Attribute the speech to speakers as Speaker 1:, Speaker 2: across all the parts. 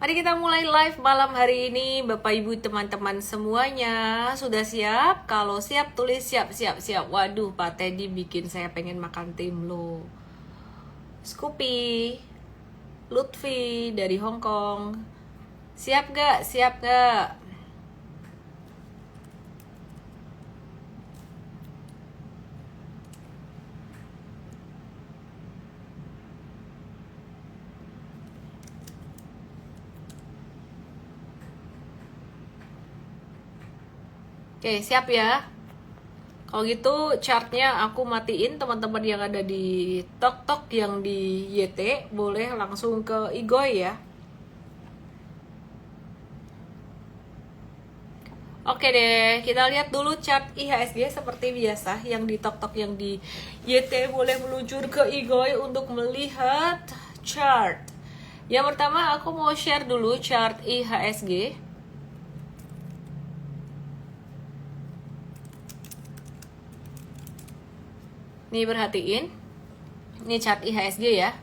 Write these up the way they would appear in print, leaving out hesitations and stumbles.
Speaker 1: Mari kita mulai live malam hari ini, Bapak Ibu teman-teman semuanya. Sudah siap? Kalau siap tulis siap, siap, siap. Waduh, Pak Teddy bikin saya pengen makan timlo. Scoopy, Lutfi dari Hong Kong. Siap gak? Siap gak? Oke, siap ya. Kalau gitu chartnya aku matiin. Teman-teman yang ada di TokTok, yang di YT, boleh langsung ke Igoy ya. Oke deh, kita lihat dulu chart IHSG seperti biasa. Yang di TokTok, yang di YT boleh meluncur ke Igoy untuk melihat chart. Yang pertama aku mau share dulu chart IHSG. Nih perhatiin, ini chart IHSG ya.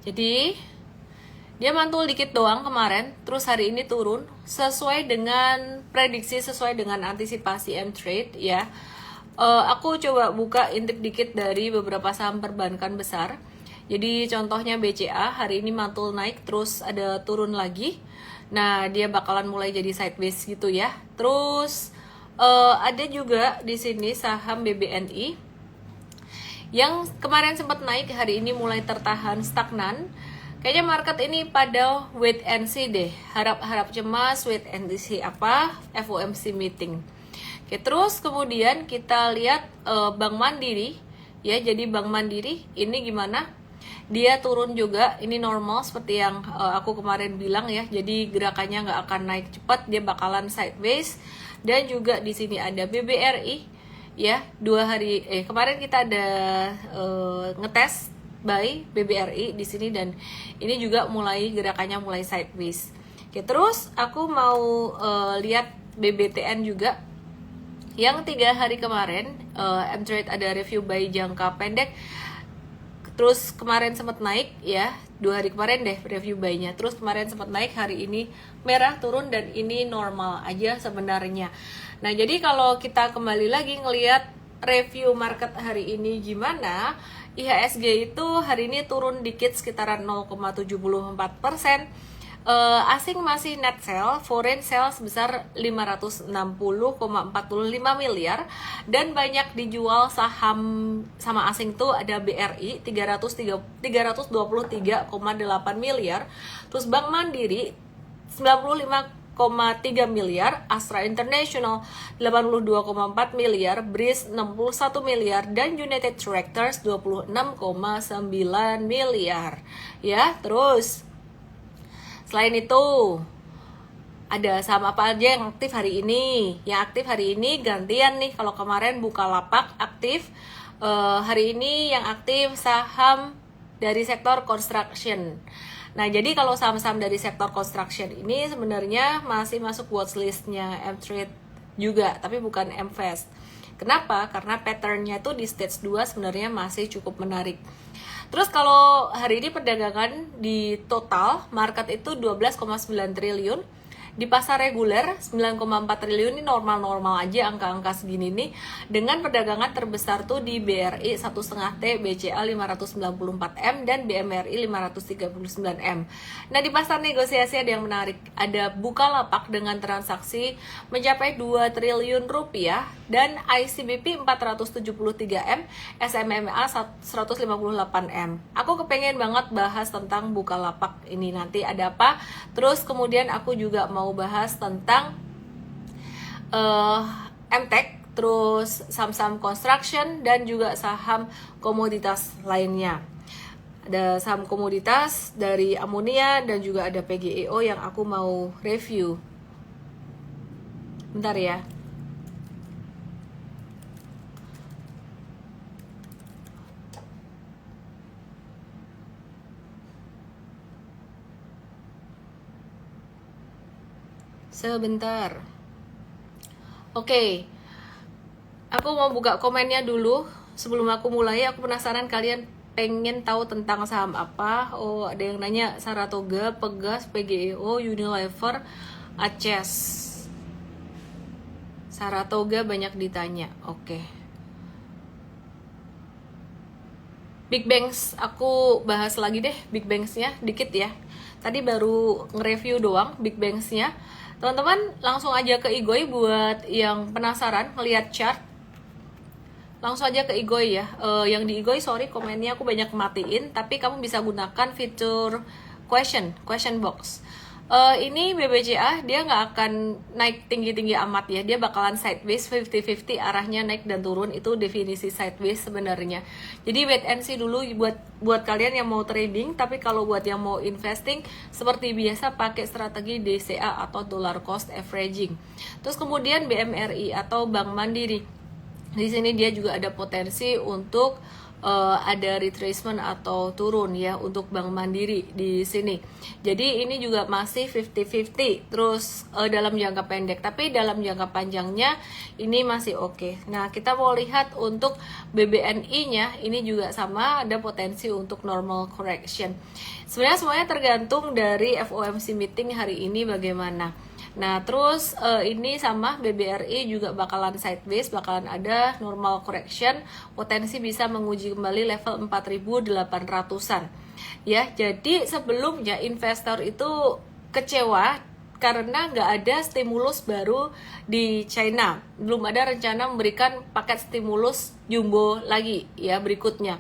Speaker 1: Jadi dia mantul dikit doang kemarin, terus hari ini turun sesuai dengan prediksi, sesuai dengan antisipasi M-Trade ya. Aku coba buka intip dikit dari beberapa saham perbankan besar. Jadi contohnya BCA hari ini mantul naik, terus ada turun lagi. Nah dia bakalan mulai jadi sideways gitu ya. Terus ada juga di sini saham BBNI yang kemarin sempat naik, hari ini mulai tertahan stagnan. Kayaknya market ini pada wait and see deh. Harap-harap cemas, wait and see apa? FOMC meeting. Oke, terus kemudian kita lihat Bank Mandiri ya. Jadi Bank Mandiri ini gimana? Dia turun juga, ini normal seperti yang aku kemarin bilang ya. Jadi gerakannya nggak akan naik cepat, dia bakalan sideways. Dan juga di sini ada BBRI ya, kemarin kita ada ngetes buy BBRI di sini, dan ini juga gerakannya mulai sideways. Oke, terus aku mau lihat BBTN juga yang 3 hari kemarin M-Trade ada review buy jangka pendek. Terus kemarin sempat naik ya, 2 hari kemarin deh review buy-nya. Terus kemarin sempat naik, hari ini merah turun, dan ini normal aja sebenarnya. Nah, jadi kalau kita kembali lagi ngelihat review market hari ini gimana, IHSG itu hari ini turun dikit sekitaran 0,74%. Asing masih net sell, foreign sell sebesar 560,45 miliar, dan banyak dijual saham sama asing tuh ada BRI 323,8 miliar, terus Bank Mandiri 95,3 miliar, Astra International 82,4 miliar, BRIS 61 miliar, dan United Tractors 26,9 miliar. Ya, terus selain itu ada saham apa aja yang aktif hari ini? Yang aktif hari ini gantian nih. Kalau kemarin Bukalapak aktif, hari ini yang aktif saham dari sektor construction. Nah, jadi kalau saham-saham dari sektor construction ini sebenarnya masih masuk watchlistnya M-Trade juga, tapi bukan M-Fast. Kenapa? Karena patternnya tuh di stage 2 sebenarnya masih cukup menarik. Terus kalau hari ini perdagangan di total market itu 12,9 triliun. Di pasar reguler 9,4 triliun, ini normal-normal aja angka-angka segini nih. Dengan perdagangan terbesar tuh di BRI 1,5 T, BCA 594M, dan BMRI 539M. Nah, di pasar negosiasi ada yang menarik. Ada Bukalapak dengan transaksi mencapai 2 triliun rupiah, dan ICBP 473M, SMMA 158M. Aku kepengen banget bahas tentang Bukalapak ini, nanti ada apa. Terus kemudian aku juga mau bahas tentang MTech, terus saham-saham construction, dan juga saham komoditas lainnya. Ada saham komoditas dari amonia, dan juga ada PGEO yang aku mau review. Bentar ya. Sebentar. Oke. Aku mau buka komennya dulu. Sebelum aku mulai, aku penasaran kalian pengen tahu tentang saham apa? Oh, ada yang nanya Saratoga, Pegas, PGEO, Unilever, Aces. Saratoga banyak ditanya. Oke. Big Banks aku bahas lagi deh, Big Banks-nya dikit ya. Tadi baru nge-review doang Big Banks-nya. Teman-teman langsung aja ke Igoi buat yang penasaran ngelihat chart. Langsung aja ke Igoi ya. Yang di Igoi sorry komennya aku banyak matiin, tapi kamu bisa gunakan fitur question box. Ini BBCA dia nggak akan naik tinggi-tinggi amat ya, dia bakalan sideways 50-50, arahnya naik dan turun, itu definisi sideways sebenarnya. Jadi wait and see dulu buat kalian yang mau trading, tapi kalau buat yang mau investing seperti biasa pakai strategi DCA atau dollar cost averaging. Terus kemudian BMRI atau Bank Mandiri. Di sini dia juga ada potensi untuk ada retracement atau turun ya untuk Bank Mandiri di sini. Jadi ini juga masih 50-50 terus dalam jangka pendek, tapi dalam jangka panjangnya ini masih oke. Nah, kita mau lihat untuk BBNI-nya ini juga sama, ada potensi untuk normal correction. Sebenarnya semuanya tergantung dari FOMC meeting hari ini bagaimana. Nah, terus ini sama BBRI juga bakalan sideways, bakalan ada normal correction, potensi bisa menguji kembali level 4.800-an. Ya, jadi sebelumnya investor itu kecewa karena nggak ada stimulus baru di China. Belum ada rencana memberikan paket stimulus jumbo lagi ya berikutnya.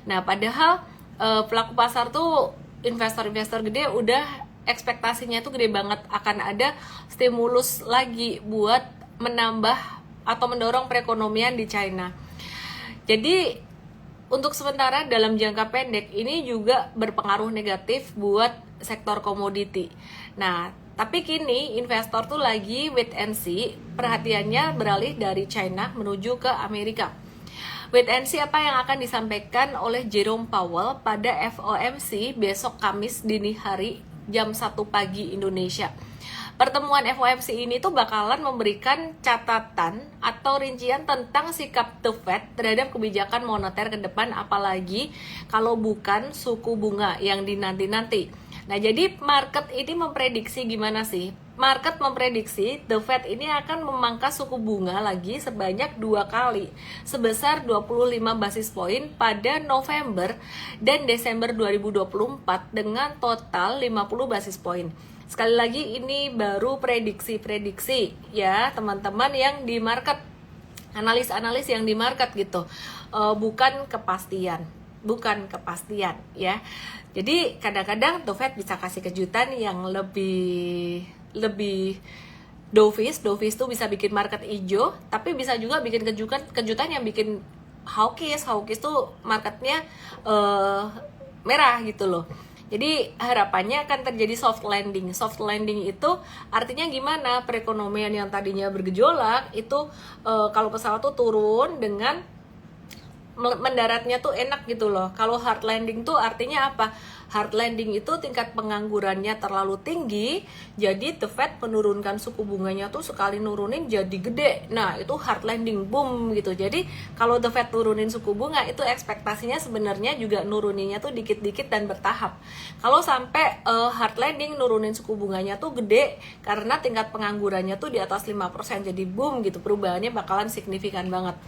Speaker 1: Nah, padahal pelaku pasar tuh investor-investor gede udah ekspektasinya tuh gede banget akan ada stimulus lagi buat menambah atau mendorong perekonomian di China. Jadi untuk sementara dalam jangka pendek ini juga berpengaruh negatif buat sektor komoditi. Nah, tapi kini investor tuh lagi wait and see, perhatiannya beralih dari China menuju ke Amerika. Wait and see apa yang akan disampaikan oleh Jerome Powell pada FOMC besok Kamis dini hari jam 1 pagi Indonesia. Pertemuan FOMC ini tuh bakalan memberikan catatan atau rincian tentang sikap The Fed terhadap kebijakan moneter ke depan, apalagi kalau bukan suku bunga yang dinanti-nanti. Nah, jadi market ini memprediksi gimana sih? Market memprediksi The Fed ini akan memangkas suku bunga lagi sebanyak 2 kali sebesar 25 basis poin pada November dan Desember 2024 dengan total 50 basis poin. Sekali lagi ini baru prediksi-prediksi ya teman-teman yang di market, analis-analis yang di market gitu, bukan kepastian ya. Jadi kadang-kadang The Fed bisa kasih kejutan yang lebih dovish tuh bisa bikin market hijau, tapi bisa juga bikin kejutan yang bikin hawkish tuh marketnya merah gitu loh. Jadi harapannya akan terjadi soft landing. Soft landing itu artinya gimana? Perekonomian yang tadinya bergejolak itu kalau pesawat tuh turun dengan mendaratnya tuh enak gitu loh. Kalau hard landing tuh artinya apa? Hard landing itu tingkat penganggurannya terlalu tinggi, jadi The Fed menurunkan suku bunganya tuh sekali nurunin jadi gede. Nah, itu hard landing, boom gitu. Jadi kalau The Fed turunin suku bunga itu ekspektasinya sebenarnya juga nuruninnya tuh dikit-dikit dan bertahap. Kalau sampai hard landing nurunin suku bunganya tuh gede karena tingkat penganggurannya tuh di atas 5%, jadi boom gitu, perubahannya bakalan signifikan banget.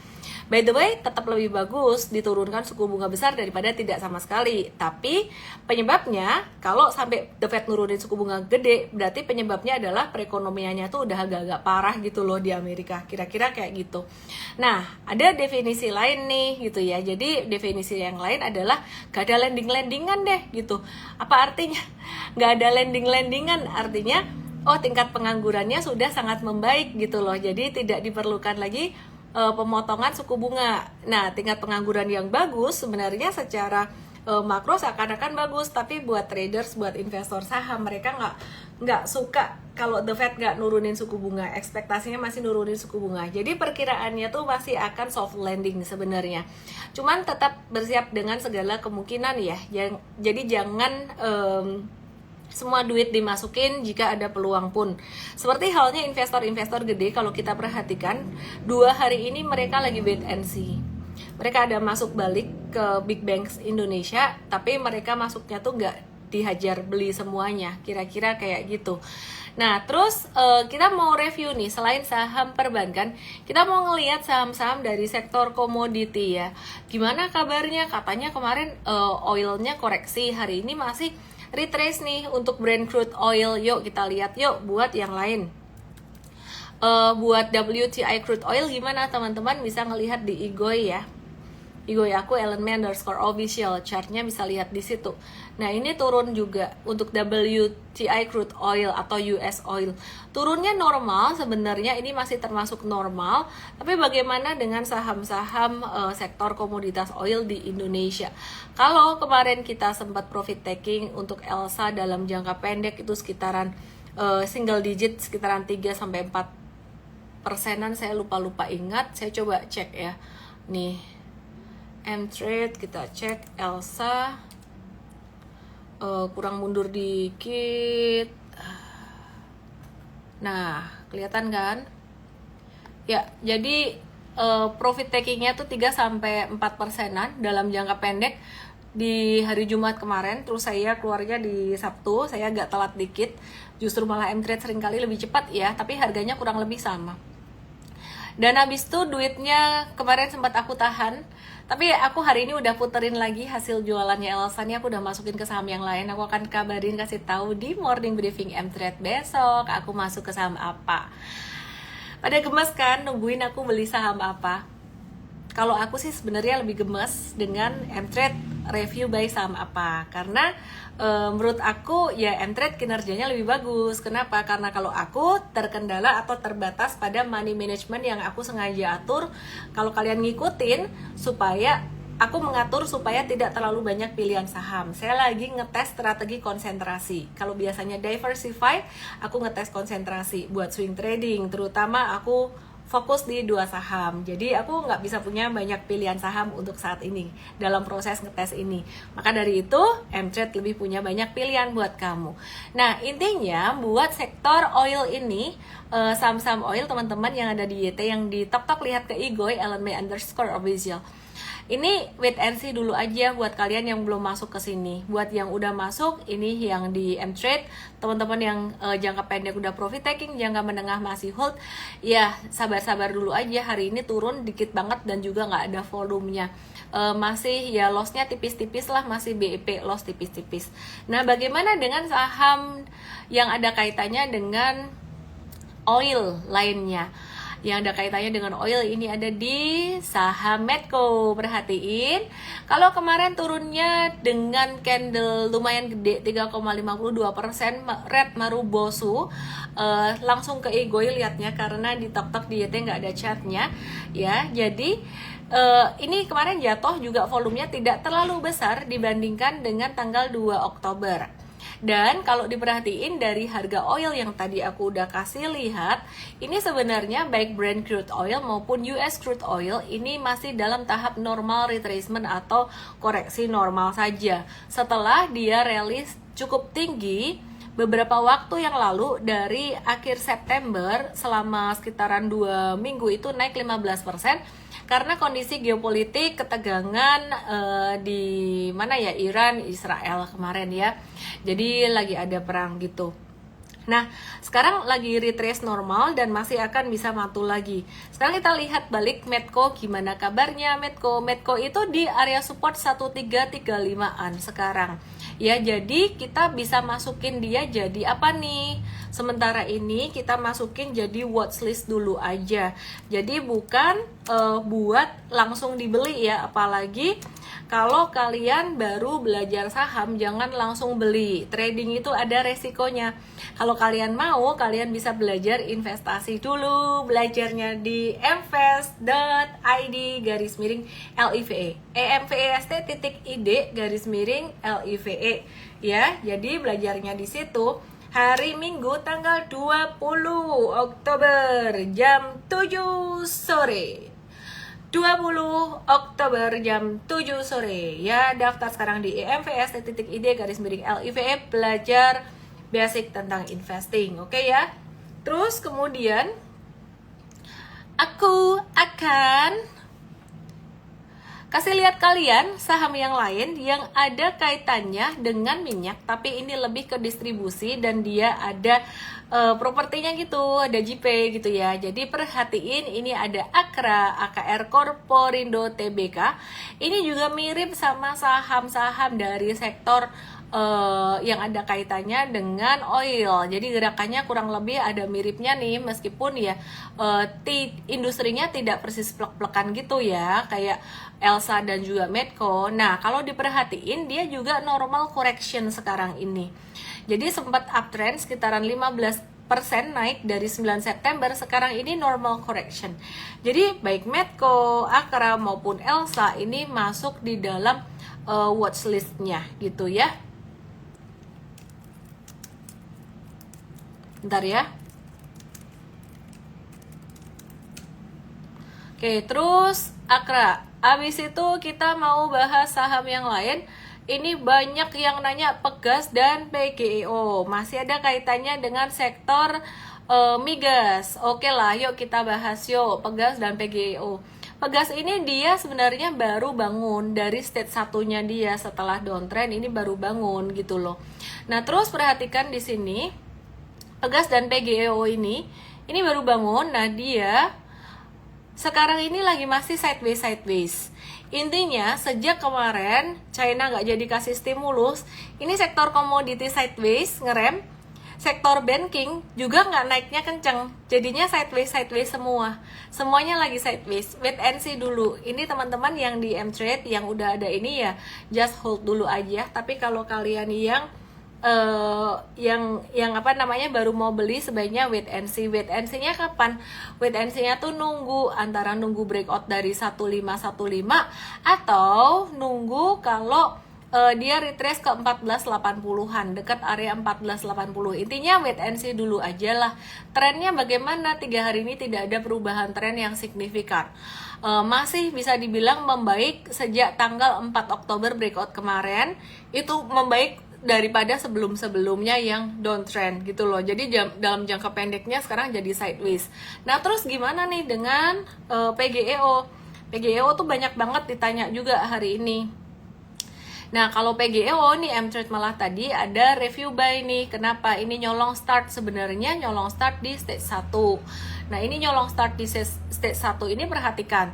Speaker 1: By the way, tetap lebih bagus diturunkan suku bunga besar daripada tidak sama sekali. Tapi penyebabnya, kalau sampai The Fed nurunin suku bunga gede, berarti penyebabnya adalah perekonomiannya tuh udah agak-agak parah gitu loh di Amerika. Kira-kira kayak gitu. Nah, ada definisi lain nih gitu ya. Jadi definisi yang lain adalah gak ada landing-landingan deh gitu. Apa artinya? Gak ada landing-landingan artinya, oh tingkat penganggurannya sudah sangat membaik gitu loh. Jadi tidak diperlukan lagi pemotongan suku bunga. Nah, tingkat pengangguran yang bagus sebenarnya secara makro seakan-akan bagus, tapi buat traders, buat investor saham, mereka nggak suka kalau The Fed nggak nurunin suku bunga. Ekspektasinya masih nurunin suku bunga. Jadi perkiraannya tuh masih akan soft landing sebenarnya. Cuman tetap bersiap dengan segala kemungkinan ya. Jadi jangan semua duit dimasukin jika ada peluang pun. Seperti halnya investor-investor gede, kalau kita perhatikan 2 hari ini mereka lagi wait and see. mereka ada masuk balik ke big banks Indonesia, tapi mereka masuknya tuh nggak dihajar beli semuanya, kira-kira kayak gitu. Nah, terus kita mau review nih, selain saham perbankan, kita mau ngelihat saham-saham dari sektor komoditi ya. Gimana kabarnya? Katanya kemarin oilnya koreksi, hari ini masih retrace nih untuk Brent crude oil. Yuk kita lihat yuk buat yang lain. Buat WTI crude oil gimana teman-teman, bisa ngelihat di Igoi ya. Igoi aku @LNMan_official, chartnya bisa lihat di situ. Nah ini turun juga untuk WTI crude oil atau US oil. Turunnya normal sebenarnya, ini masih termasuk normal. Tapi bagaimana dengan saham-saham sektor komoditas oil di Indonesia? Kalau kemarin kita sempat profit taking untuk Elsa dalam jangka pendek itu sekitaran single digit, sekitaran 3-4%, saya lupa ingat. Saya coba cek ya. Nih M-Trade, kita cek Elsa, kurang mundur dikit. Nah, kelihatan kan? Ya, jadi profit takingnya tuh 3-4%-an dalam jangka pendek di hari Jumat kemarin. Terus saya keluarnya di Sabtu, saya agak telat dikit. Justru malah M-Trade seringkali lebih cepat ya, tapi harganya kurang lebih sama. Dan habis itu duitnya kemarin sempat aku tahan, tapi aku hari ini udah puterin lagi hasil jualannya Elsa. Nih aku udah masukin ke saham yang lain. Aku akan kabarin, kasih tahu di morning briefing M-Trade besok aku masuk ke saham apa. Pada gemes kan nungguin aku beli saham apa? Kalau aku sih sebenarnya lebih gemes dengan M-Trade review buy saham apa, karena menurut aku ya M-Trade kinerjanya lebih bagus. Kenapa? Karena kalau aku terkendala atau terbatas pada money management yang aku sengaja atur. Kalau kalian ngikutin, supaya aku mengatur supaya tidak terlalu banyak pilihan saham. Saya lagi ngetes strategi konsentrasi. Kalau biasanya diversify, aku ngetes konsentrasi buat swing trading. Terutama aku fokus di 2 saham. Jadi aku nggak bisa punya banyak pilihan saham untuk saat ini dalam proses ngetes ini. Maka dari itu M-Trade lebih punya banyak pilihan buat kamu. Nah intinya buat sektor oil ini, saham-saham oil teman-teman yang ada di YT, yang di tok-tok lihat ke Igoi @LNMan_official. Ini wait and see dulu aja buat kalian yang belum masuk ke sini. Buat yang udah masuk, ini yang di M-Trade, teman-teman yang jangka pendek udah profit taking, jangka menengah masih hold, ya sabar-sabar dulu aja. Hari ini turun dikit banget dan juga nggak ada volumenya. Masih ya lossnya tipis-tipis lah, masih BEP loss tipis-tipis. Nah bagaimana dengan saham yang ada kaitannya dengan oil lainnya? Yang ada kaitannya dengan oil ini ada di saham Medco. Perhatiin, kalau kemarin turunnya dengan candle lumayan gede 3,52%, Red Marubosu, langsung ke Igoi lihatnya karena di tok-tok di YT nggak ada chartnya ya. Jadi ini kemarin jatuh juga volumenya tidak terlalu besar dibandingkan dengan tanggal 2 Oktober. Dan kalau diperhatiin dari harga oil yang tadi aku udah kasih lihat, ini sebenarnya baik Brent crude oil maupun US crude oil ini masih dalam tahap normal retracement atau koreksi normal saja. Setelah dia rally cukup tinggi beberapa waktu yang lalu, dari akhir September selama sekitaran 2 minggu itu naik 15%. Karena kondisi geopolitik, ketegangan di mana ya, Iran, Israel kemarin ya. Jadi lagi ada perang gitu. Nah, sekarang lagi retrace normal dan masih akan bisa mantul lagi. Sekarang kita lihat balik Medco, gimana kabarnya Medco. Medco itu di area support 1335-an sekarang. Ya, jadi kita bisa masukin dia jadi apa nih? Sementara ini kita masukin jadi watchlist dulu aja. Jadi bukan buat langsung dibeli ya, apalagi kalau kalian baru belajar saham, jangan langsung beli. Trading itu ada resikonya. Kalau kalian mau, kalian bisa belajar investasi dulu. Belajarnya di mvest.id/LIVE. emvest.id/LIVE ya. Jadi belajarnya di situ. Hari Minggu tanggal 20 Oktober jam 7 sore. 20 Oktober jam 7 sore ya. Daftar sekarang di emvest.id/LIVE, belajar basic tentang investing. Oke ya. Terus kemudian aku akan kasih lihat kalian saham yang lain yang ada kaitannya dengan minyak, tapi ini lebih ke distribusi dan dia ada propertinya gitu, ada JP gitu ya. Jadi perhatiin ini ada Akra, AKR Korporindo Tbk. Ini juga mirip sama saham-saham dari sektor yang ada kaitannya dengan oil. Jadi gerakannya kurang lebih ada miripnya nih, meskipun ya industrinya tidak persis plek-plekan gitu ya, kayak Elsa dan juga Medco. Nah, kalau diperhatiin dia juga normal correction sekarang ini. Jadi sempat uptrend sekitaran 15% naik dari 9 September, sekarang ini normal correction. Jadi baik Medco, Akra maupun Elsa ini masuk di dalam watchlist-nya gitu ya. Bentar ya. Oke, terus Akra. Abis itu kita mau bahas saham yang lain. Ini banyak yang nanya Pegas dan PGEO. Masih ada kaitannya dengan sektor migas. Oke lah, yuk kita bahas yuk Pegas dan PGEO. Pegas ini dia sebenarnya baru bangun dari stage satunya dia setelah downtrend, ini baru bangun gitu loh. Nah, terus perhatikan di sini Pegas dan PGEO ini baru bangun. Nah, dia sekarang ini lagi masih sideways. Intinya sejak kemarin China nggak jadi kasih stimulus, ini sektor komoditi sideways ngerem, sektor banking juga nggak naiknya kenceng, jadinya sideways semua, semuanya lagi sideways. Wait and see dulu. Ini teman-teman yang di M-Trade yang udah ada ini ya just hold dulu aja. Tapi kalau kalian yang apa namanya baru mau beli, sebaiknya wait and see. Wait and see-nya kapan? Wait and see-nya tuh nunggu antara nunggu breakout dari 1515 atau nunggu kalau dia retrace ke 1480-an, dekat area 1480. Intinya wait and see dulu aja lah. Trennya bagaimana? 3 hari ini tidak ada perubahan tren yang signifikan. Masih bisa dibilang membaik sejak tanggal 4 Oktober breakout kemarin. Itu membaik daripada sebelum-sebelumnya yang downtrend gitu loh. Jadi dalam jangka pendeknya sekarang jadi sideways. Nah, terus gimana nih dengan PGEO? PGEO tuh banyak banget ditanya juga hari ini. Nah, kalau PGEO nih M-Trade malah tadi ada review buy nih. Kenapa? Ini nyolong start, sebenarnya nyolong start di stage 1. Nah, ini nyolong start di stage 1 ini perhatikan.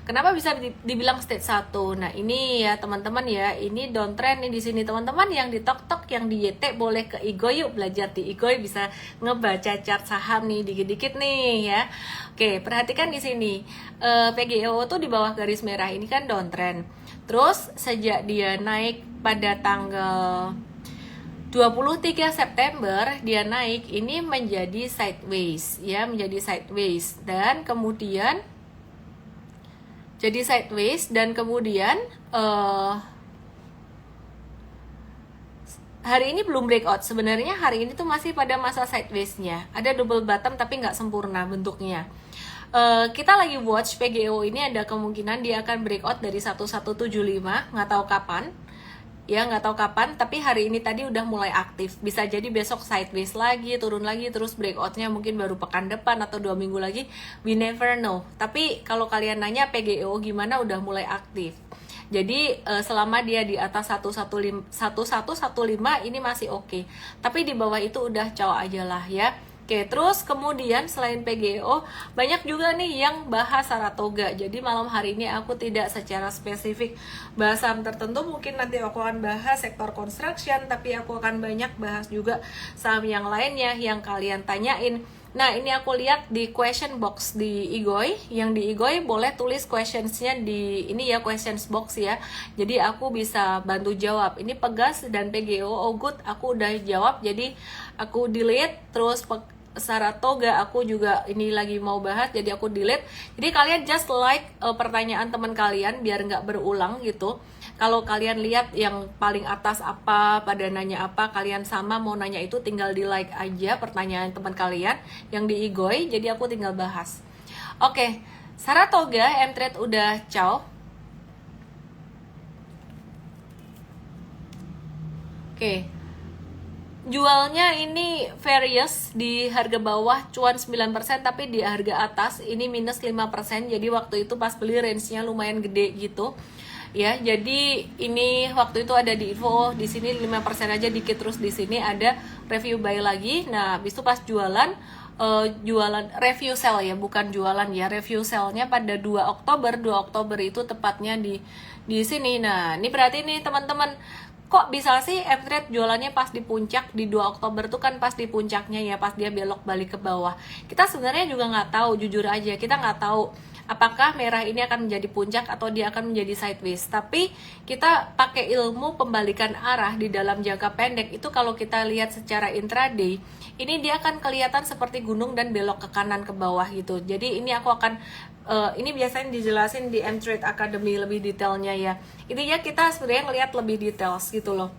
Speaker 1: Kenapa bisa dibilang stage 1? Nah, ini ya teman-teman ya, ini downtrend nih di sini teman-teman. Yang di TokTok, yang di YT boleh ke Igoy yuk, belajar di Igoy bisa ngebaca chart saham nih dikit-dikit nih ya. Oke, perhatikan di sini. PGEO tuh di bawah garis merah ini kan downtrend. Terus sejak dia naik pada tanggal 23 September dia naik ini menjadi sideways ya, menjadi sideways dan kemudian jadi sideways dan kemudian hari ini belum breakout. Sebenarnya hari ini tuh masih pada masa sideways-nya. Ada double bottom tapi nggak sempurna bentuknya. Kita lagi watch PGEO ini, ada kemungkinan dia akan breakout dari 1175, nggak tahu kapan. Ya, nggak tahu kapan, tapi hari ini tadi udah mulai aktif. Bisa jadi besok sideways lagi, turun lagi, terus breakoutnya mungkin baru pekan depan atau 2 minggu lagi. We never know. Tapi kalau kalian nanya PGEO gimana, udah mulai aktif. Jadi selama dia di atas 1115 ini masih oke. Tapi di bawah itu udah caw aja lah ya. Oke, terus kemudian selain PGEO, banyak juga nih yang bahas Saratoga. Jadi malam hari ini aku tidak secara spesifik bahas saham tertentu. Mungkin nanti aku akan bahas sektor construction, tapi aku akan banyak bahas juga saham yang lainnya yang kalian tanyain. Nah, ini aku lihat di question box di Igoy. Yang di Igoy boleh tulis questionsnya di ini ya, questions box ya. Jadi aku bisa bantu jawab. Ini Pegas dan PGEO, oh good, aku udah jawab. Jadi aku delete, terus Saratoga aku juga ini lagi mau bahas, jadi aku delete. Jadi kalian just like pertanyaan teman kalian biar nggak berulang gitu. Kalau kalian lihat yang paling atas apa, pada nanya apa, kalian sama mau nanya itu, tinggal di like aja pertanyaan teman kalian yang di Igoy, jadi aku tinggal bahas. Oke, Saratoga M-Trade udah caw. Oke, jualnya ini various, di harga bawah cuan 9%, tapi di harga atas ini minus 5%. Jadi waktu itu pas beli range-nya lumayan gede gitu. ya. Jadi ini waktu itu ada di info di sini 5% aja dikit, terus di sini ada review buy lagi. Nah, habis itu pas jualan jualan review sell ya, bukan jualan ya, review sellnya pada 2 Oktober itu tepatnya di sini. Nah, ini berarti nih teman-teman, kok bisa sih M-Trade jualannya pas di puncak di 2 Oktober tuh kan pas di puncaknya ya, pas dia belok balik ke bawah. Kita sebenarnya juga nggak tahu, jujur aja kita nggak tahu apakah merah ini akan menjadi puncak atau dia akan menjadi sideways. Tapi kita pakai ilmu pembalikan arah di dalam jangka pendek itu, kalau kita lihat secara intraday, ini dia akan kelihatan seperti gunung dan belok ke kanan ke bawah gitu. Jadi ini aku akan ini biasanya dijelasin di M-Trade Academy lebih detailnya ya. Intinya kita sebenarnya ngelihat lebih details gitu loh.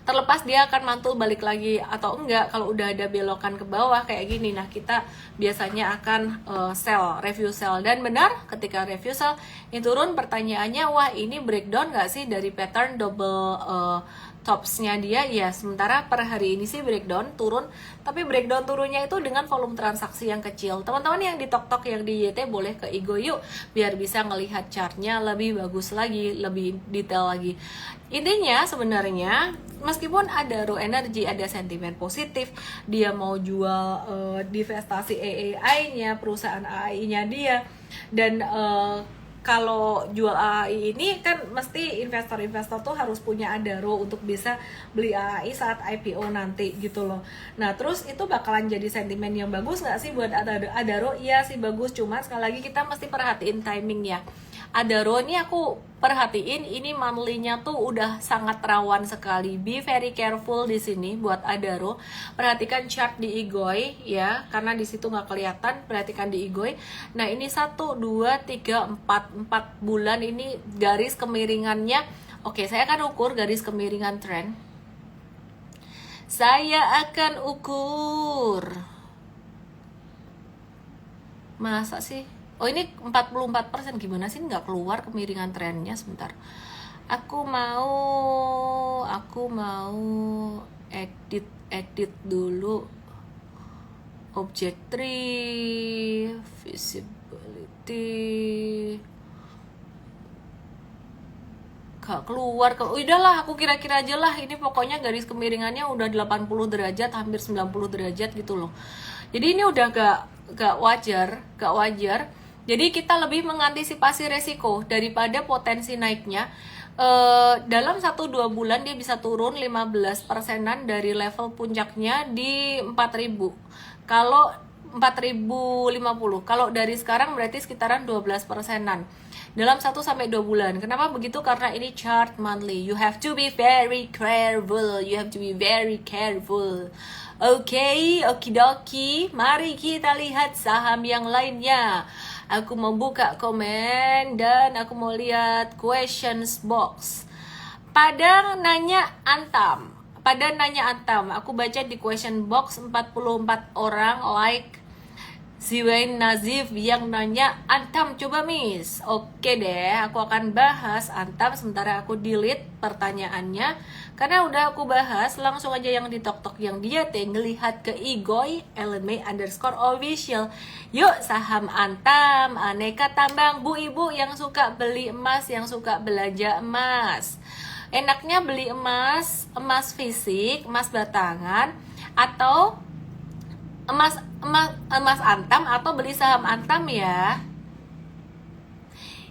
Speaker 1: Terlepas dia akan mantul balik lagi atau enggak, kalau udah ada belokan ke bawah kayak gini, nah kita biasanya akan sell, review sell. Dan benar, ketika review sell ini turun, pertanyaannya, wah ini breakdown nggak sih dari pattern double topsnya dia ya. Sementara per hari ini sih breakdown turun, tapi breakdown turunnya itu dengan volume transaksi yang kecil. Teman-teman yang di TokTok, yang di YT, boleh ke Igo yuk biar bisa ngelihat chartnya lebih bagus lagi, lebih detail lagi. Intinya sebenarnya meskipun ada raw energy, ada sentimen positif, dia mau jual divestasi AI-nya, perusahaan AI-nya dia, dan kalau jual AI ini kan mesti investor-investor tuh harus punya Adaro untuk bisa beli AI saat IPO nanti gitu loh. Nah terus itu bakalan jadi sentimen yang bagus nggak sih buat Adaro? Iya sih bagus, cuma sekali lagi kita mesti perhatiin timing ya. Adaro ini aku perhatiin, ini monthly-nya tuh udah sangat rawan sekali. Be very careful di sini buat Adaro. Perhatikan chart di Igoi ya, karena di situ nggak kelihatan. Perhatikan di Igoi. Nah ini 1, 2, 3, 4 bulan ini garis kemiringannya. Oke, saya akan ukur garis kemiringan trend. Saya akan ukur. Masa sih? Oh ini 44%, gimana sih nggak keluar kemiringan trennya? Sebentar, aku mau edit dulu object tree, visibility, gak keluar. Udahlah, aku kira-kira aja lah, ini pokoknya garis kemiringannya udah 80 derajat, hampir 90 derajat gitu loh. Jadi ini udah gak wajar. Jadi kita lebih mengantisipasi resiko daripada potensi naiknya. Dalam 1-2 bulan dia bisa turun 15%-an dari level puncaknya di 4.000. Kalau 4.050, kalau dari sekarang berarti sekitaran 12%-an dalam 1-2 bulan. Kenapa begitu? Karena ini chart monthly. You have to be very careful. Oke, okidoki. Mari kita lihat saham yang lainnya. Aku mau buka komen dan aku mau lihat questions box. Padang nanya Antam. Aku baca di question box 44 orang like Ziwain Nazif yang nanya, Antam coba miss. Oke deh, aku akan bahas Antam sementara aku delete pertanyaannya. Karena udah aku bahas, langsung aja yang di TokTok yang dia lihat ke Igoi LMA_official. Yuk saham Antam, aneka tambang, bu ibu yang suka beli emas, yang suka belanja emas. Enaknya beli emas fisik, emas batangan, atau emas Antam, atau beli saham Antam ya.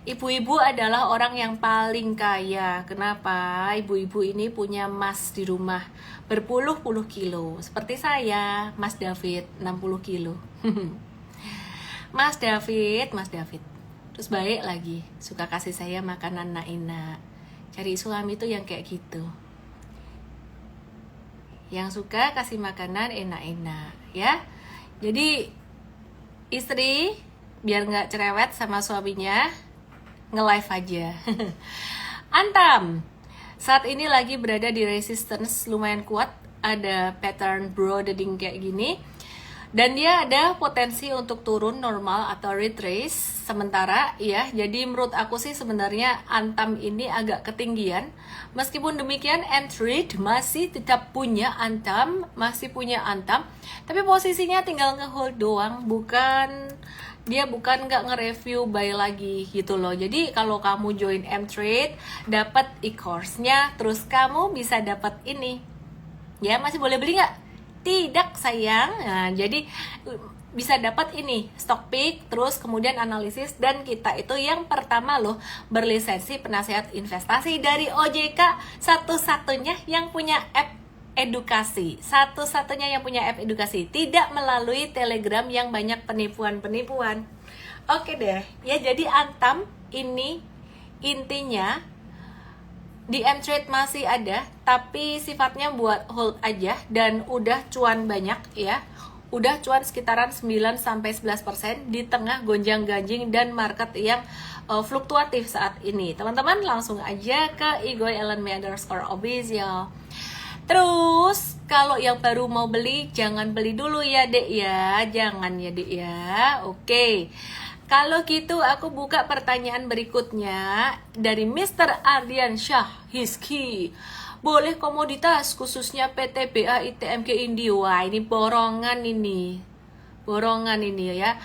Speaker 1: Ibu-ibu adalah orang yang paling kaya. Kenapa? Ibu-ibu ini punya emas di rumah berpuluh-puluh kilo. Seperti saya, Mas David, 60 kilo. Mas David. Terus baik lagi, suka kasih saya makanan enak-enak. Cari suami tuh yang kayak gitu, yang suka kasih makanan enak-enak ya. Jadi istri biar nggak cerewet sama suaminya, nge-live aja. Antam saat ini lagi berada di resistance lumayan kuat, ada pattern broadening kayak gini, dan dia ada potensi untuk turun normal atau retrace sementara ya. Jadi menurut aku sih sebenarnya Antam ini agak ketinggian. Meskipun demikian M-Trade masih tetap punya Antam, tapi posisinya tinggal nge-hold doang, bukan dia bukan nggak nge-review buy lagi gitu loh. Jadi kalau kamu join M-Trade, dapat e-course-nya, terus kamu bisa dapat ini. Ya, masih boleh beli nggak? Tidak sayang. Nah, jadi bisa dapat ini stock pick, terus kemudian analisis, dan kita itu yang pertama loh berlisensi penasehat investasi dari OJK, satu-satunya yang punya app edukasi, satu-satunya yang punya app edukasi, tidak melalui Telegram yang banyak penipuan-penipuan. Oke deh, ya jadi Antam ini intinya di M-Trade masih ada, tapi sifatnya buat hold aja dan udah cuan banyak ya. Udah cuan sekitaran 9-11% di tengah gonjang-ganjing dan market yang fluktuatif saat ini. Teman-teman langsung aja ke @igoy_official. Terus kalau yang baru mau beli jangan beli dulu ya dek ya, jangan ya dek ya. Oke. Kalau gitu aku buka pertanyaan berikutnya dari Mr. Ardian Syah Hiski. Boleh komoditas khususnya PTBA ITMG Indi. Wah, ini borongan ini. Borongan ini ya.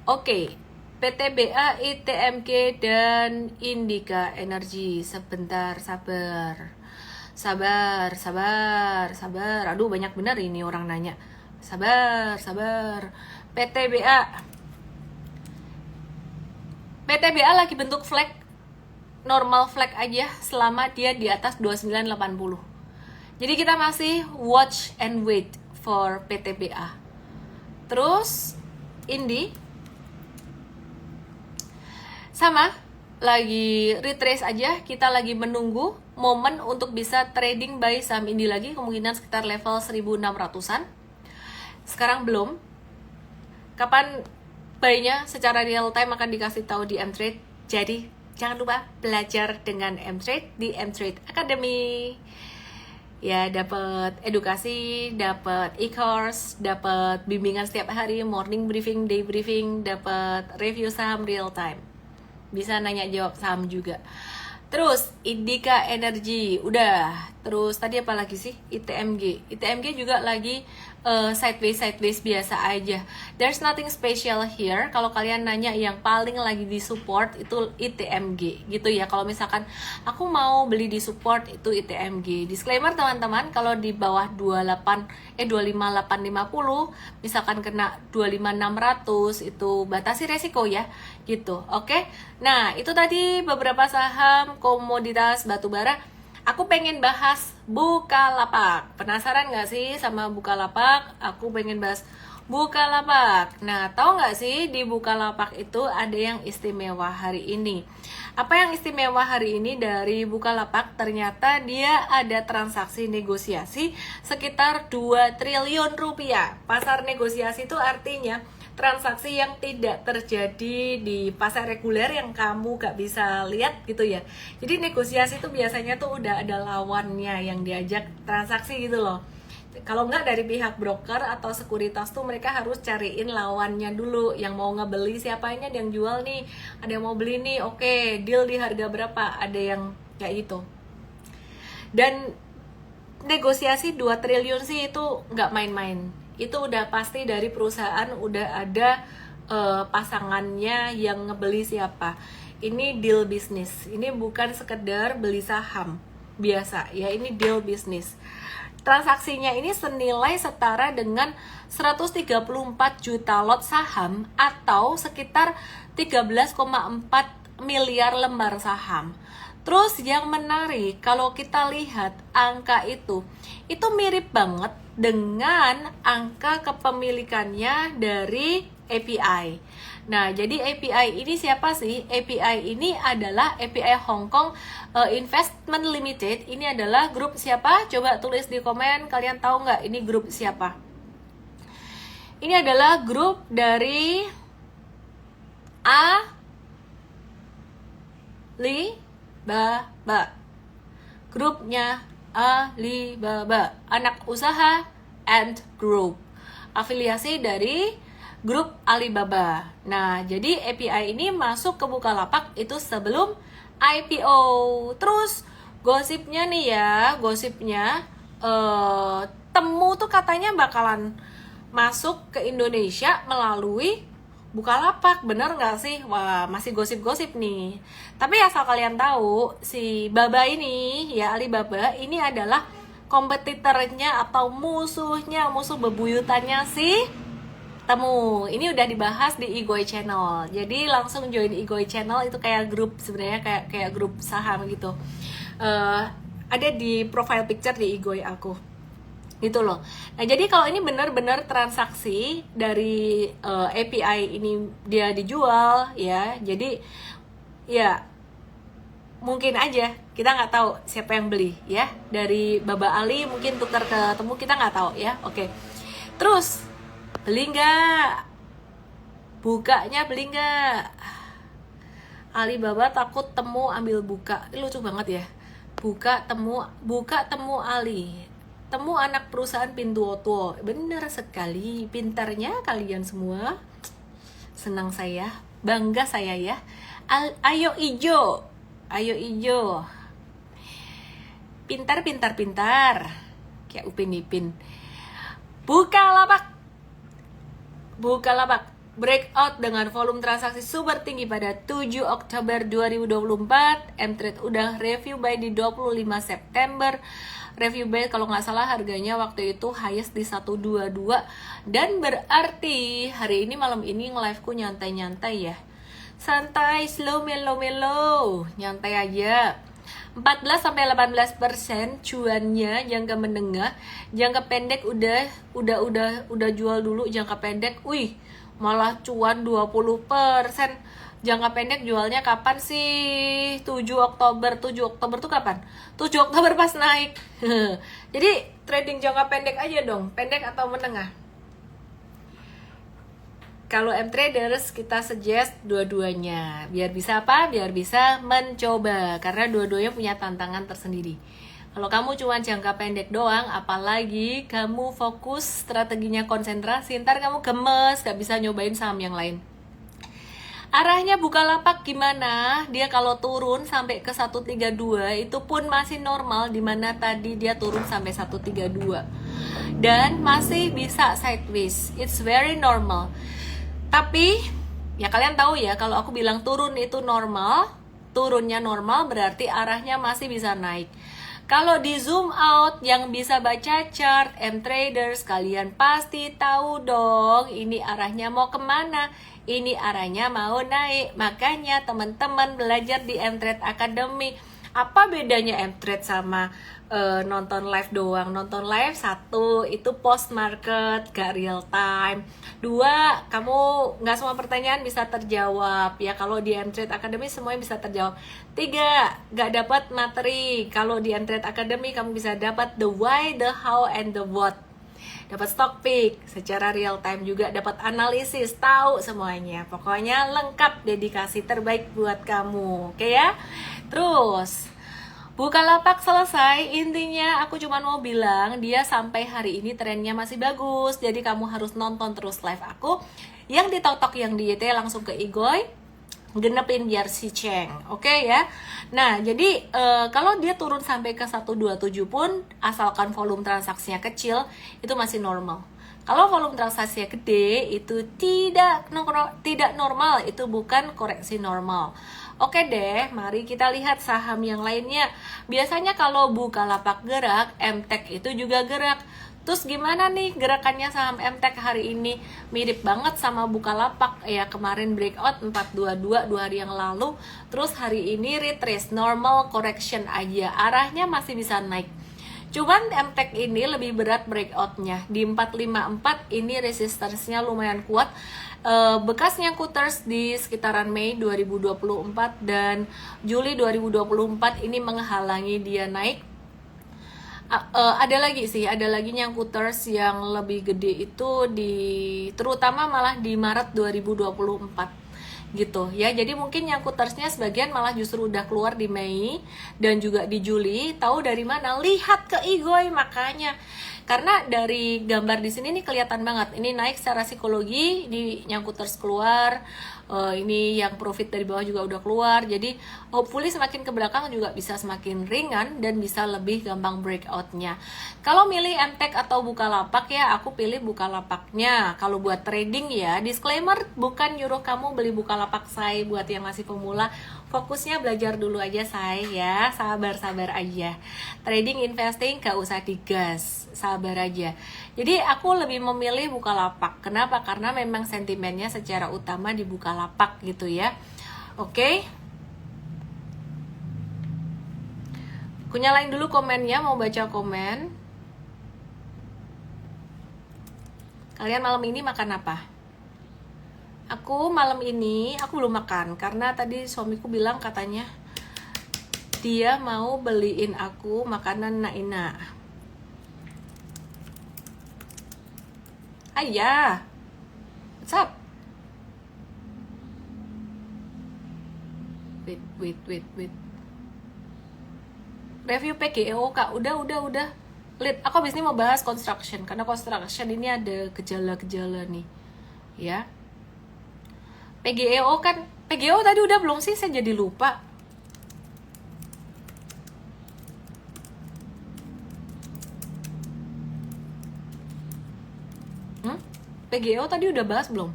Speaker 1: Oke. PTBA ITMG dan Indika Energi. Sebentar, sabar. Sabar. Aduh, banyak benar ini orang nanya. Sabar. PTBA lagi bentuk flag, normal flag aja selama dia di atas 2980. Jadi kita masih watch and wait for PTBA. Terus Indi sama lagi retrace aja, kita lagi menunggu momen untuk bisa trading buy saham Indi lagi, kemungkinan sekitar level 1600-an. Sekarang belum. Kapan buy-nya secara real time akan dikasih tahu di M-Trade. Jadi jangan lupa belajar dengan M-Trade di M-Trade Academy. Ya, dapat edukasi, dapat e-course, dapat bimbingan setiap hari, morning briefing, day briefing, dapat review saham real time. Bisa nanya jawab saham juga. Terus Indika Energi udah. Terus tadi apa lagi sih? ITMG juga lagi sideways biasa aja. There's nothing special here. Kalau kalian nanya yang paling lagi di support itu ITMG gitu ya. Kalau misalkan aku mau beli di support itu ITMG. Disclaimer teman-teman, kalau di bawah 25850 misalkan kena 25600 itu batasi resiko ya gitu. Oke. Nah, itu tadi beberapa saham komoditas batubara. Aku pengen bahas Bukalapak. Penasaran gak sih sama Bukalapak? Aku pengen bahas Bukalapak. Nah, tahu gak sih di Bukalapak itu ada yang istimewa hari ini? Apa yang istimewa hari ini dari Bukalapak? Ternyata dia ada transaksi negosiasi sekitar 2 triliun rupiah. Pasar negosiasi itu artinya transaksi yang tidak terjadi di pasar reguler yang kamu gak bisa lihat gitu ya. Jadi negosiasi itu biasanya tuh udah ada lawannya yang diajak transaksi gitu loh. Kalau nggak dari pihak broker atau sekuritas tuh mereka harus cariin lawannya dulu, yang mau ngebeli siapa, ini ada yang jual nih, ada yang mau beli nih, oke, deal di harga berapa, ada yang kayak gitu. Dan negosiasi 2 triliun sih itu nggak main-main. Itu udah pasti dari perusahaan udah ada pasangannya yang ngebeli siapa. Ini deal bisnis. Ini bukan sekedar beli saham biasa ya, ini deal bisnis. Transaksinya ini senilai setara dengan 134 juta lot saham atau sekitar 13,4 miliar lembar saham. Terus yang menarik kalau kita lihat angka itu mirip banget dengan angka kepemilikannya dari API. Nah, jadi API ini siapa sih? API ini adalah API Hong Kong Investment Limited. Ini adalah grup siapa? Coba tulis di komen, kalian tahu nggak ini grup siapa? Ini adalah grup dari Alibaba. Grupnya Alibaba, anak usaha Ant Group, afiliasi dari grup Alibaba. Nah, jadi API ini masuk ke Bukalapak itu sebelum IPO. Terus gosipnya nih ya, Temu tuh katanya bakalan masuk ke Indonesia melalui Bukalapak, bener nggak sih? Wah, masih gosip-gosip nih. Tapi asal kalian tahu, si Baba ini, ya Alibaba, ini adalah kompetitornya atau musuhnya, musuh bebuyutannya si Temu. Ini udah dibahas di Igoi Channel. Jadi langsung join Igoi Channel, itu kayak grup, sebenarnya kayak grup saham gitu. Ada di profile picture di Igoi aku. Gitu loh. Nah, jadi kalau ini benar-benar transaksi dari API ini dia dijual ya. Jadi ya mungkin aja kita nggak tahu siapa yang beli ya. Dari Baba Ali mungkin tukar ke Temu, kita nggak tahu ya. Oke. Terus beli nggak? Bukanya beli nggak? Alibaba takut Temu ambil buka. Lucu banget ya. Buka Temu Ali. Temu anak perusahaan Pinduoduo. Benar sekali, pintarnya kalian semua. Senang saya, bangga saya ya. Ayo ijo. Pintar. Kayak Upin Ipin. Bukalapak. Breakout dengan volume transaksi super tinggi pada 7 Oktober 2024. M-Trade udah review buy di 25 September. Review buy kalau nggak salah harganya waktu itu highest di 122. Dan berarti hari ini malam ini nge-live-ku nyantai-nyantai ya. Santai, slow, mellow, nyantai aja. 14-18% cuannya jangka menengah, jangka pendek udah jual dulu jangka pendek. Wih, malah cuan 20%. Jangka pendek jualnya kapan sih? 7 Oktober tuh kapan? 7 Oktober pas naik. Jadi trading jangka pendek aja dong. Pendek atau menengah? Kalau M-Traders kita suggest dua-duanya. Biar bisa apa? Biar bisa mencoba. Karena dua-duanya punya tantangan tersendiri. Kalau kamu cuma jangka pendek doang, apalagi kamu fokus strateginya konsentrasi, ntar kamu gemes, gak bisa nyobain saham yang lain. Arahnya Bukalapak gimana? Dia kalau turun sampai ke 132 itu pun masih normal, dimana tadi dia turun sampai 132 dan masih bisa sideways. It's very normal. Tapi ya kalian tahu ya, kalau aku bilang turun itu normal, turunnya normal berarti arahnya masih bisa naik. Kalau di zoom out yang bisa baca chart M-Traders, kalian pasti tahu dong ini arahnya mau kemana. Ini arahnya mau naik. Makanya teman-teman belajar di M-Trade Academy. Apa bedanya M-Trade sama nonton live doang? Nonton live, satu itu post market, gak real time. Dua, kamu gak semua pertanyaan bisa terjawab ya. Kalau di M-Trade Academy semuanya bisa terjawab. Tiga, gak dapat materi. Kalau di M-Trade Academy kamu bisa dapat the why, the how, and the what. Dapat stock pick secara real time, juga dapat analisis, tahu semuanya. Pokoknya lengkap, dedikasi terbaik buat kamu. Oke ya. Terus Bukalapak selesai. Intinya aku cuma mau bilang dia sampai hari ini trennya masih bagus. Jadi kamu harus nonton terus live aku. Yang di TikTok, yang di YT langsung ke Igoi, genepin biar si Cheng. Oke ya. Nah, jadi kalau dia turun sampai ke 127 pun, asalkan volume transaksinya kecil, itu masih normal. Kalau volume transaksinya gede, itu tidak normal, itu bukan koreksi normal. Oke deh, mari kita lihat saham yang lainnya. Biasanya kalau Bukalapak gerak, M-Tech itu juga gerak. Terus gimana nih gerakannya saham M-Tech hari ini? Mirip banget sama Bukalapak ya, kemarin breakout 422 2 hari yang lalu. Terus hari ini retrace, normal correction aja. Arahnya masih bisa naik. Cuman M-Tech ini lebih berat breakoutnya. Di 454 ini resistance-nya lumayan kuat. Bekasnya Kuters di sekitaran Mei 2024 dan Juli 2024 ini menghalangi dia naik. Ada lagi nyangkuters yang lebih gede itu terutama malah di Maret 2024 gitu ya. Jadi mungkin nyangkutersnya sebagian malah justru udah keluar di Mei dan juga di Juli. Tahu dari mana? Lihat ke Igoi. Makanya karena dari gambar di sini nih kelihatan banget ini naik secara psikologi, di nyangkuters keluar Ini yang profit dari bawah juga udah keluar. Jadi hopefully semakin ke belakang juga bisa semakin ringan dan bisa lebih gampang breakoutnya. Kalau milih MTech atau Bukalapak ya, aku pilih Bukalapaknya. Kalau buat trading ya, disclaimer, bukan nyuruh kamu beli Bukalapak say buat yang masih pemula. Fokusnya belajar dulu aja say ya, sabar-sabar aja. Trading, investing gak usah digas, sabar aja. Jadi aku lebih memilih Bukalapak. Kenapa? Karena memang sentimennya secara utama di Bukalapak gitu ya. Oke. Aku nyalain dulu komennya, mau baca komen. Kalian malam ini makan apa? Aku malam ini, aku belum makan karena tadi suamiku bilang katanya dia mau beliin aku makanan Naina. Ayah, what's up? Wait. Review PGEO kak, udah. Lihat, aku abis ini mau bahas construction karena construction ini ada gejala-gejala nih, ya. PGEO kan, PGEO tadi udah belum sih? Saya jadi lupa. PGEO tadi udah bahas belum?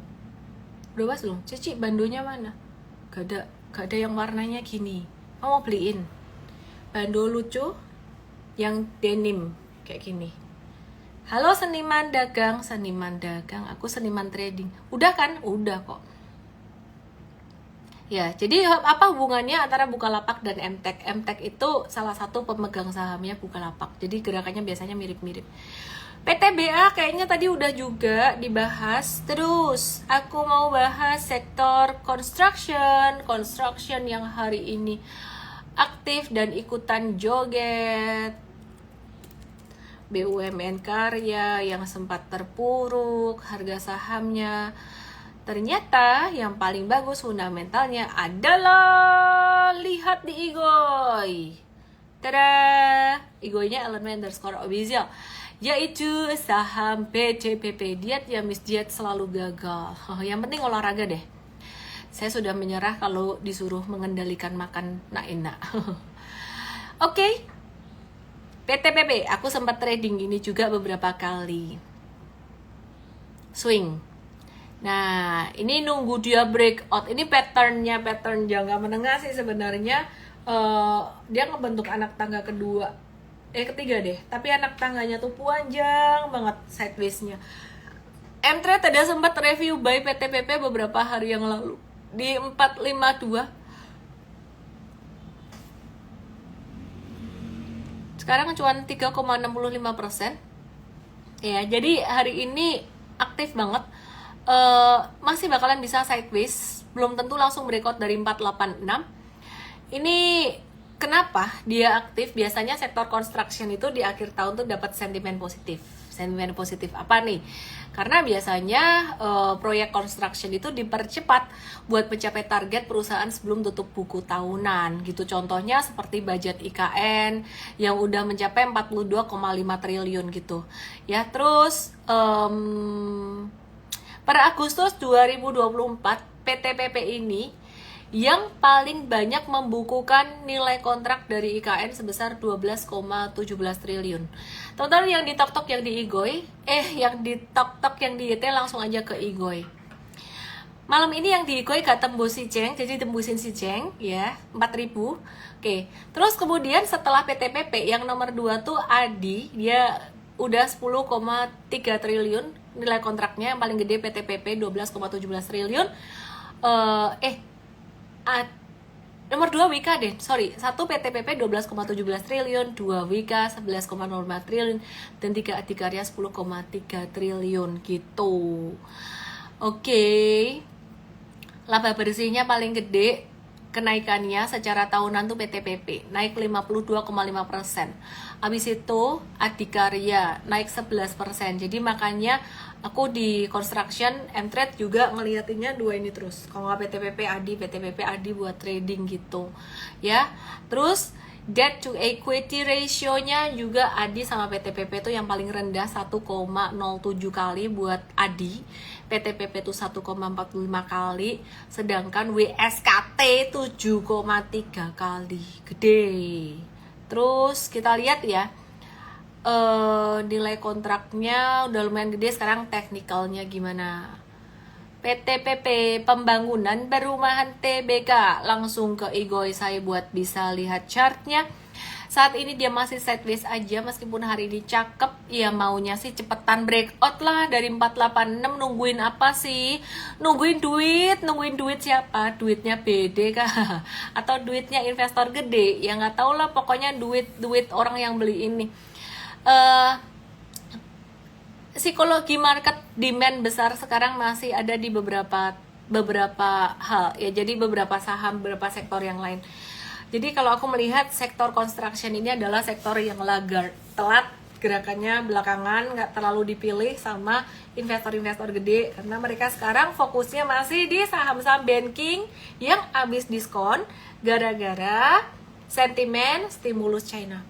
Speaker 1: Udah bahas belum? Cici, bandonya mana? Gak ada yang warnanya gini. Mau beliin bando lucu yang denim kayak gini. Halo seniman dagang, aku seniman trading. Udah kan? Udah kok. Ya, jadi apa hubungannya antara Bukalapak dan MTech? MTech itu salah satu pemegang sahamnya Bukalapak. Jadi gerakannya biasanya mirip-mirip. PTBA kayaknya tadi udah juga dibahas. Terus aku mau bahas sektor construction yang hari ini aktif dan ikutan joget. BUMN Karya yang sempat terpuruk harga sahamnya. Ternyata yang paling bagus fundamentalnya adalah lihat di Igoy. Tada! Igoynya _obisial, yaitu saham PTPP. Diet ya Miss Diet selalu gagal. Yang penting olahraga deh. Saya sudah menyerah kalau disuruh mengendalikan makan Naina. Oke. PTPP, aku sempat trading ini juga beberapa kali. Swing. Nah, ini nunggu dia breakout. Ini pattern jangka menengah sih sebenarnya. Dia ngebentuk anak tangga ketiga deh. Tapi anak tangganya tuh panjang banget sideways-nya. M-Trade ada sempat review buy PTPP beberapa hari yang lalu di 452. Sekarang cuma 3,65%. Ya, jadi hari ini aktif banget. Masih bakalan bisa sideways, belum tentu langsung breakout dari 486. Ini kenapa dia aktif? Biasanya sektor construction itu di akhir tahun tuh dapat sentimen positif. Sentimen positif apa nih? Karena biasanya proyek construction itu dipercepat buat mencapai target perusahaan sebelum tutup buku tahunan gitu. Contohnya seperti budget IKN yang udah mencapai 42,5 triliun gitu. Ya, terus per Agustus 2024, PTPP ini yang paling banyak membukukan nilai kontrak dari IKN sebesar 12,17 triliun. Total yang di tok-tok yang di Igoy, yang di tok-tok yang di YT langsung aja ke Igoy. Malam ini yang di Igoy gak tembus si Ceng, jadi tembusin si Ceng ya, 4.000. Oke, terus kemudian setelah PTPP yang nomor 2 tuh Adi, dia udah 10,3 triliun nilai kontraknya. Yang paling gede PTPP 12,17 triliun. Nomor 2 Wika deh, sorry. 1 PTPP 12,17 triliun, 2 Wika 11,05 triliun, dan 3 Adikarya 10,3 triliun gitu. Oke. Laba bersihnya paling gede kenaikannya secara tahunan tuh PTPP naik 52,5%. Habis itu Adikarya naik 11%. Jadi makanya aku di construction M-Trade juga ngeliatinnya dua ini terus. Kalau nggak PTPP Adi buat trading gitu. Ya. Terus Debt to equity ratio-nya juga ADI sama PTPP itu yang paling rendah 1,07 kali buat ADI. PTPP itu 1,45 kali, sedangkan WSKT 7,3 kali. Gede. Terus kita lihat ya, nilai kontraknya udah lumayan gede. Sekarang teknikalnya gimana? PTPP Pembangunan Perumahan TBK, langsung ke Igoy saya buat bisa lihat chartnya. Saat ini dia masih sideways aja meskipun hari ini cakep. Ya maunya sih cepetan breakout lah dari 486. Nungguin apa sih? Nungguin duit siapa? Duitnya BD kah? Atau duitnya investor gede? Ya nggak tahu lah, pokoknya duit orang yang beli ini. Psikologi market demand besar sekarang masih ada di beberapa hal ya, jadi beberapa saham, beberapa sektor yang lain. Jadi kalau aku melihat sektor construction ini adalah sektor yang laggard, telat gerakannya belakangan, nggak terlalu dipilih sama investor-investor gede karena mereka sekarang fokusnya masih di saham-saham banking yang habis diskon gara-gara sentimen stimulus China.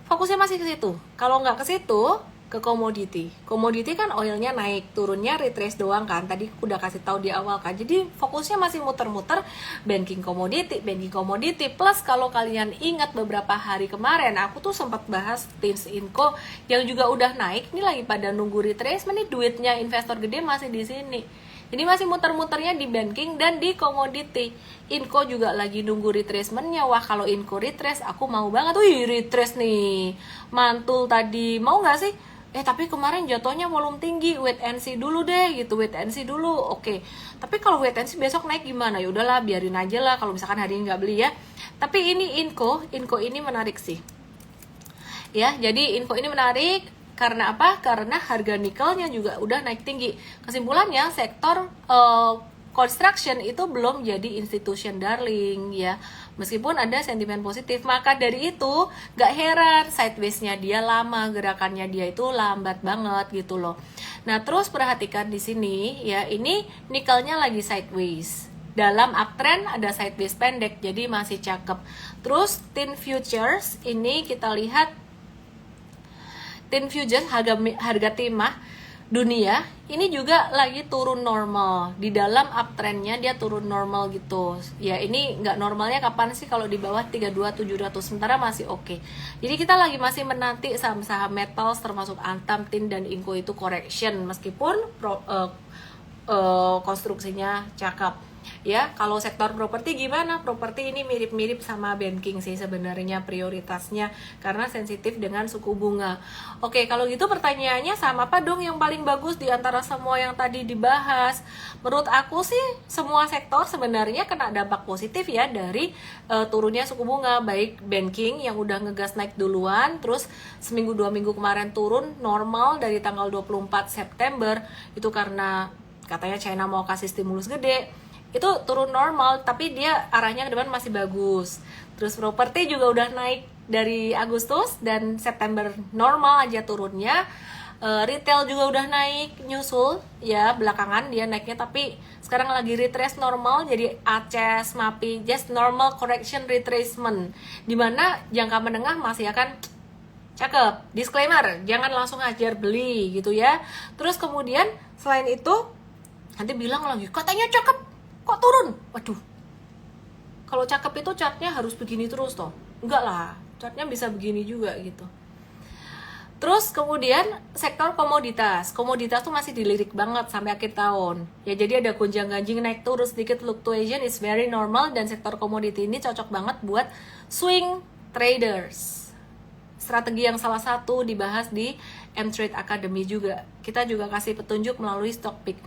Speaker 1: Fokusnya masih ke situ. Kalau nggak ke situ, ke komoditi. Komoditi kan oilnya naik, turunnya retrace doang kan. Tadi udah kasih tahu di awal kan. Jadi fokusnya masih muter-muter banking komoditi. Plus kalau kalian ingat beberapa hari kemarin aku tuh sempat bahas Tins Inco yang juga udah naik. Ini lagi pada nunggu retracement nih, duitnya investor gede masih di sini. Ini masih muter-muternya di banking dan di komoditi. Inco juga lagi nunggu retracementnya. Wah, kalau Inco retrace aku mau banget. Wih, retrace nih. Mantul tadi. Mau nggak sih? Tapi kemarin jatuhnya volume tinggi, wait and see dulu deh gitu, wait and see dulu. Oke. Tapi kalau wait and see besok naik gimana? Ya udahlah, biarin aja lah kalau misalkan hari ini nggak beli ya. Tapi ini Inco ini menarik sih. Ya, jadi Inco ini menarik karena apa? Karena harga nikelnya juga udah naik tinggi. Kesimpulannya sektor construction itu belum jadi institution darling ya, meskipun ada sentimen positif. Maka dari itu gak heran sideways-nya dia lama, gerakannya dia itu lambat banget gitu loh. Nah terus perhatikan di sini ya, ini nikelnya lagi sideways, dalam uptrend ada sideways pendek, jadi masih cakep. Terus tin futures ini kita lihat, tin futures harga timah dunia ini juga lagi turun normal. Di dalam uptrendnya dia turun normal gitu ya. Ini nggak normalnya kapan sih? Kalau di bawah 32.700 sementara masih oke. Jadi kita lagi masih menanti saham-saham metals termasuk Antam, Tin dan Inco itu correction, meskipun konstruksinya cakep ya. Kalau sektor properti gimana? Properti ini mirip-mirip sama banking sih sebenarnya prioritasnya, karena sensitif dengan suku bunga. Oke, kalau gitu pertanyaannya sama apa dong yang paling bagus di antara semua yang tadi dibahas? Menurut aku sih semua sektor sebenarnya kena dampak positif ya dari turunnya suku bunga, baik banking yang udah ngegas naik duluan, terus seminggu 2 minggu kemarin turun normal dari tanggal 24 September itu karena katanya China mau kasih stimulus gede, itu turun normal, tapi dia arahnya ke depan masih bagus. Terus properti juga udah naik dari Agustus dan September normal aja turunnya. Retail juga udah naik, nyusul ya belakangan dia naiknya, tapi sekarang lagi retrace normal, jadi ACES, MAPI, just normal correction retracement, dimana jangka menengah masih akan cakep. Disclaimer, jangan langsung ajar beli gitu ya. Terus kemudian selain itu nanti bilang lagi katanya cakep kok turun. Waduh, kalau cakep itu chartnya harus begini terus toh? Enggak lah, chartnya bisa begini juga gitu. Terus kemudian sektor komoditas tuh masih dilirik banget sampai akhir tahun ya, jadi ada gonjang-ganjing naik turun sedikit, fluctuation is very normal, dan sektor komoditi ini cocok banget buat swing traders. Strategi yang salah satu dibahas di M-Trade Academy juga, kita juga kasih petunjuk melalui Stockpick.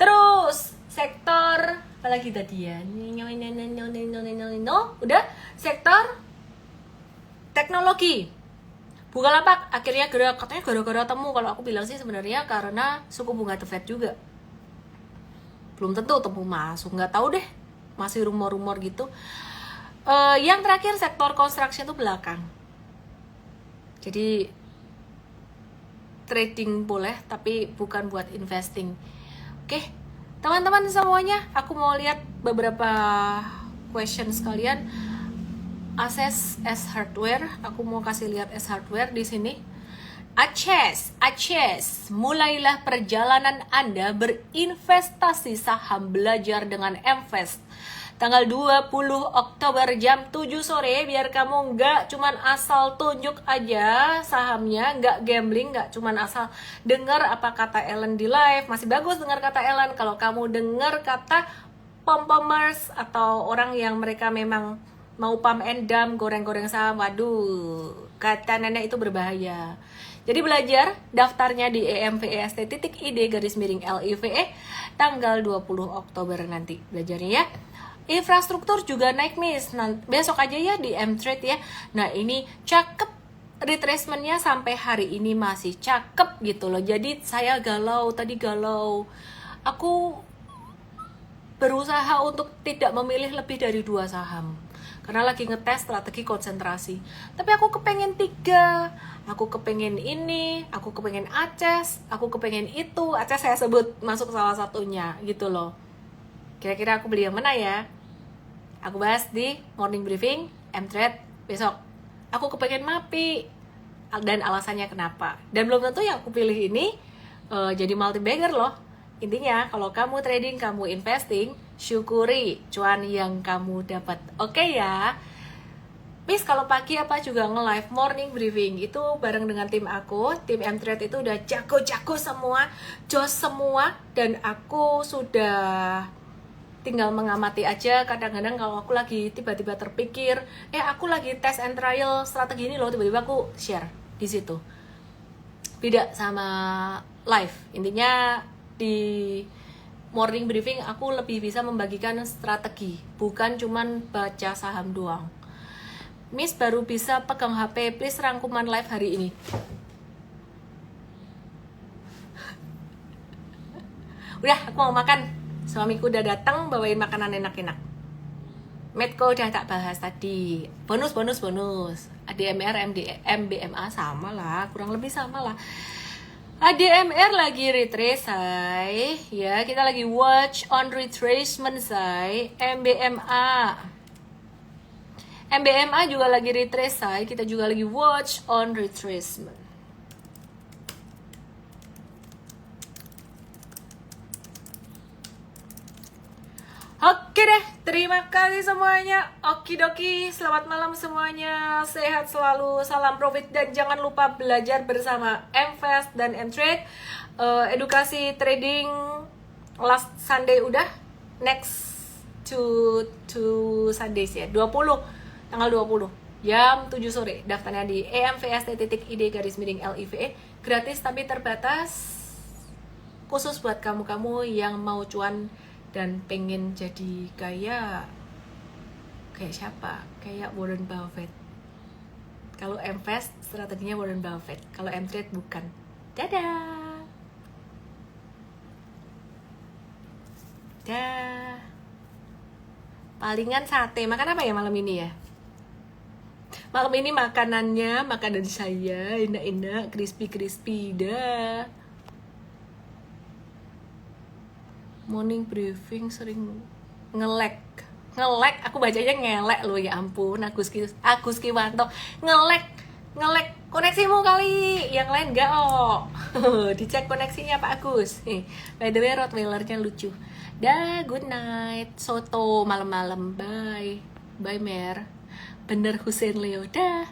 Speaker 1: Terus sektor apa lagi tadi ya? Udah, sektor teknologi. Bukalapak akhirnya gerak, katanya gara-gara temu. Kalau aku bilang sih sebenarnya karena suku bunga The Fed juga. Belum tentu temu masuk, nggak tahu deh. Masih rumor-rumor gitu. Yang terakhir sektor construction itu belakang. Jadi trading boleh, tapi bukan buat investing. Oke, teman-teman semuanya, aku mau lihat beberapa question sekalian. Aces S Hardware. Aku mau kasih lihat S Hardware di sini. Aces, mulailah perjalanan Anda berinvestasi saham belajar dengan MVest. Tanggal 20 Oktober jam 7 sore, biar kamu nggak cuman asal tunjuk aja sahamnya, nggak gambling, nggak cuman asal dengar apa kata Ellen di live. Masih bagus dengar kata Ellen. Kalau kamu dengar kata pom-pomers atau orang yang mereka memang mau pump and dump, goreng-goreng saham, waduh, kata nenek itu berbahaya. Jadi belajar, daftarnya di emvest.id_live tanggal 20 Oktober nanti belajarnya ya. Infrastruktur juga naik Miss, besok aja ya di M-Trade ya. Nah ini cakep, retracementnya sampai hari ini masih cakep gitu loh. Jadi saya tadi galau. Aku berusaha untuk tidak memilih lebih dari 2 saham. Karena lagi ngetes strategi konsentrasi. Tapi aku kepengen 3. Aku kepengen ini, aku kepengen Aces, aku kepengen itu. Aces saya sebut masuk salah satunya gitu loh. Kira-kira aku beli yang mana ya? Aku bahas di morning briefing M-Trade besok. Aku kepengen MAPI dan alasannya kenapa. Dan belum tentu yang aku pilih ini jadi multi bagger loh. Intinya kalau kamu trading, kamu investing, syukuri cuan yang kamu dapat. Oke ya. Miss kalau pagi apa juga nge-live morning briefing itu bareng dengan tim aku. Tim M-Trade itu udah jago-jago semua, jos semua, dan aku sudah tinggal mengamati aja. Kadang-kadang kalau aku lagi tiba-tiba terpikir, aku lagi test and trial strategi ini loh, tiba-tiba aku share di situ. Beda sama live. Intinya di morning briefing aku lebih bisa membagikan strategi, bukan cuman baca saham doang. Miss baru bisa pegang HP, please rangkuman live hari ini. Udah, aku mau makan. Suamiku udah datang bawain makanan enak-enak. Medco udah tak bahas tadi. Bonus. ADMR, MBMA sama lah, kurang lebih sama lah. ADMR lagi retrace, say. Ya, kita lagi watch on retracement, say. MBMA juga lagi retrace, say. Kita juga lagi watch on retracement. Oke deh, terima kasih semuanya. Okidoki, selamat malam semuanya. Sehat selalu, salam profit, dan jangan lupa belajar bersama MVest dan M-Trade. Edukasi trading last Sunday udah, next to Sundays ya, tanggal 20 jam 7 sore. Daftarnya di emvst.id_live. Gratis tapi terbatas, khusus buat kamu-kamu yang mau cuan dan pengen jadi kayak siapa? Kayak Warren Buffett. Kalau MVest strateginya Warren Buffett, kalau M-Trade bukan. Dadah. Palingan sate. Makan apa ya malam ini ya? Malam ini makanan saya enak-enak, crispy dah. Morning briefing sering ngelek, aku bacanya ngelek loh, ya ampun. Agus Kiwanto ngelek koneksimu kali, yang lain enggak dicek koneksinya Pak Agus. By the way, Rottweilernya lucu. Good night, soto malam-malam, bye Mer, bener Hussein Leo, dah.